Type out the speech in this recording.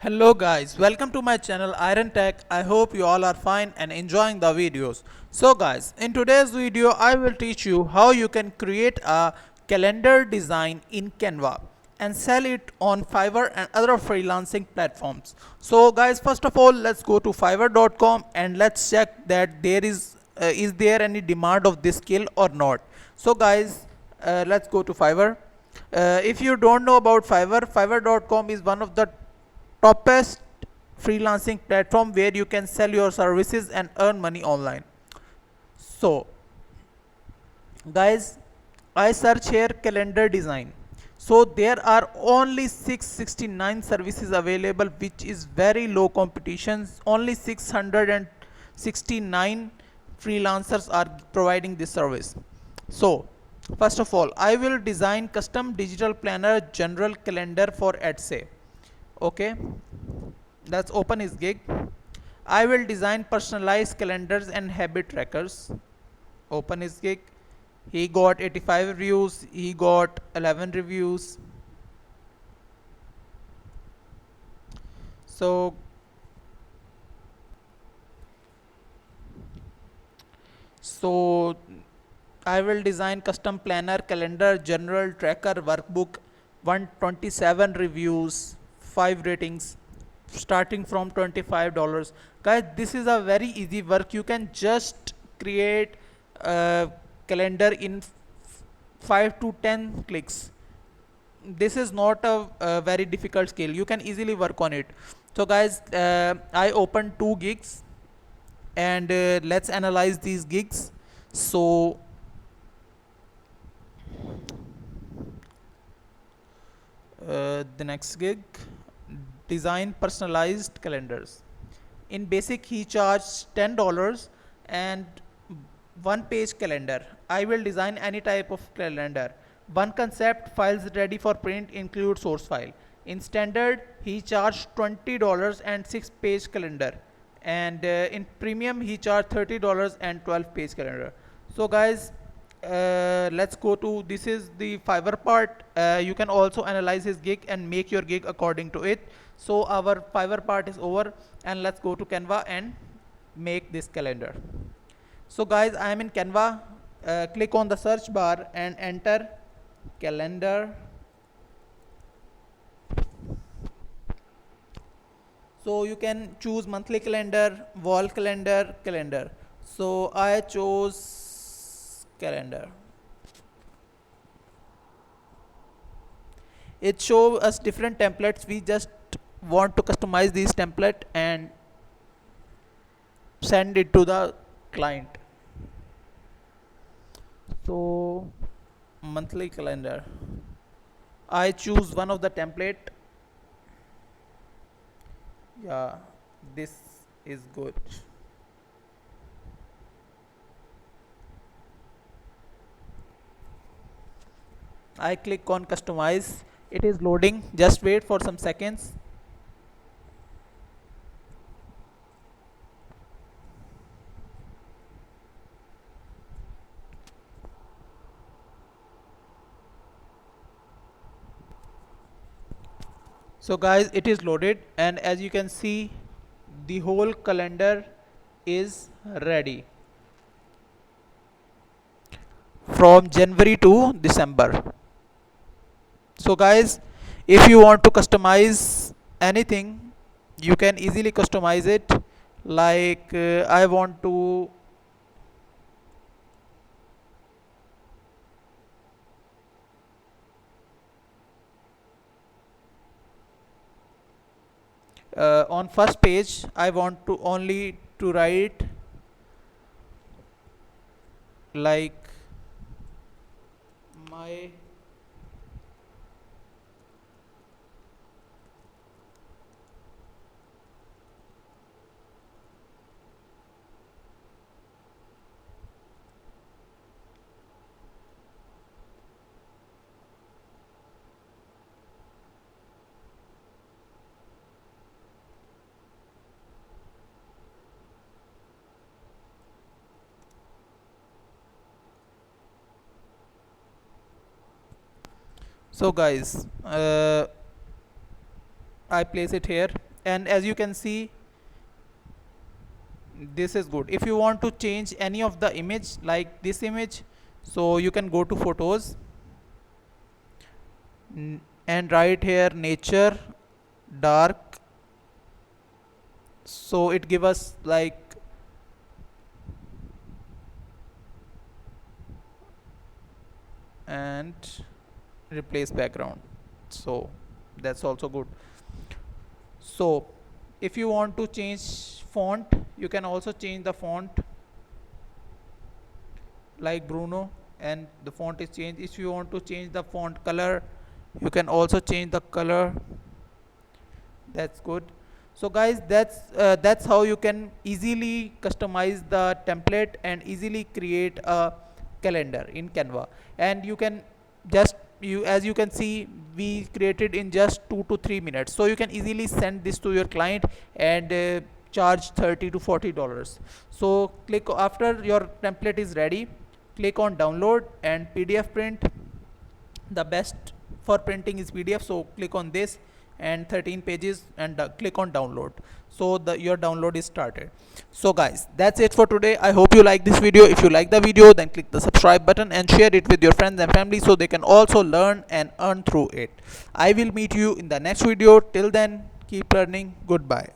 Hello guys, welcome to my channel Iron Tech. I hope you all are fine and enjoying the videos. So guys, in today's video I will teach you how you can create a calendar design in Canva and sell it on Fiverr and other freelancing platforms. So guys, first of all, let's go to fiverr.com and let's check that is there any demand of this skill or not. So guys, let's go to Fiverr. If you don't know about fiverr.com is one of the toppest freelancing platform where you can sell your services and earn money online. So guys, I search here calendar design. So there are only 669 services available, which is very low competition. Only 669 freelancers are providing this service. So first of all, I will design custom digital planner general calendar for Etsy. Okay, let's open his gig. I will design personalized calendars and habit trackers. Open his gig. He got 85 reviews, he got 11 reviews. So so I will design custom planner calendar general tracker workbook, 127 reviews, 5 ratings, starting from $25. Guys, this is a very easy work. You can just create a calendar in 5 to 10 clicks. This is not a very difficult skill. You can easily work on it. So guys, I opened 2 gigs and let's analyze these gigs. So the next gig, design personalized calendars. In basic he charged $10 and one page calendar. I will design any type of calendar. One concept, files ready for print, include source file. In standard he charged $20 and 6 page calendar, and in premium he charged $30 and 12 page calendar. So guys, let's go to, this is the Fiverr part. You can also analyze his gig and make your gig according to it. So our Fiverr part is over, and let's go to Canva and make this calendar. So guys, I am in Canva. Click on the search bar and enter calendar. So you can choose monthly calendar, wall calendar, calendar. So I chose calendar. It shows us different templates. We just want to customize these template and send it to the client. So monthly calendar, I choose one of the template. Yeah, this is good. I click on customize. It is loading. Just wait for some seconds. So guys, it is loaded, and as you can see, the whole calendar is ready from January to December. So guys, if you want to customize anything, you can easily customize it. Like I want to on first page I want to only to write like my so guys, I place it here and as you can see, this is good. If you want to change any of the image like this image, so you can go to photos and write here nature dark, so it give us like and replace background, so that's also good. So if you want to change font, you can also change the font like Bruno, and the font is changed. If you want to change the font color, you can also change the color. That's good. So guys, that's how you can easily customize the template and easily create a calendar in Canva. And you can just, you as you can see, we created in just 2 to 3 minutes, so you can easily send this to your client and charge $30 to $40. So click, after your template is ready, click on download and PDF print. The best for printing is PDF, so click on this and 13 pages and click on download, so your download is started. So guys, that's it for today. I hope you like this video. If you like the video, then click the subscribe button and share it with your friends and family so they can also learn and earn through it. I will meet you in the next video. Till then, keep learning. Goodbye.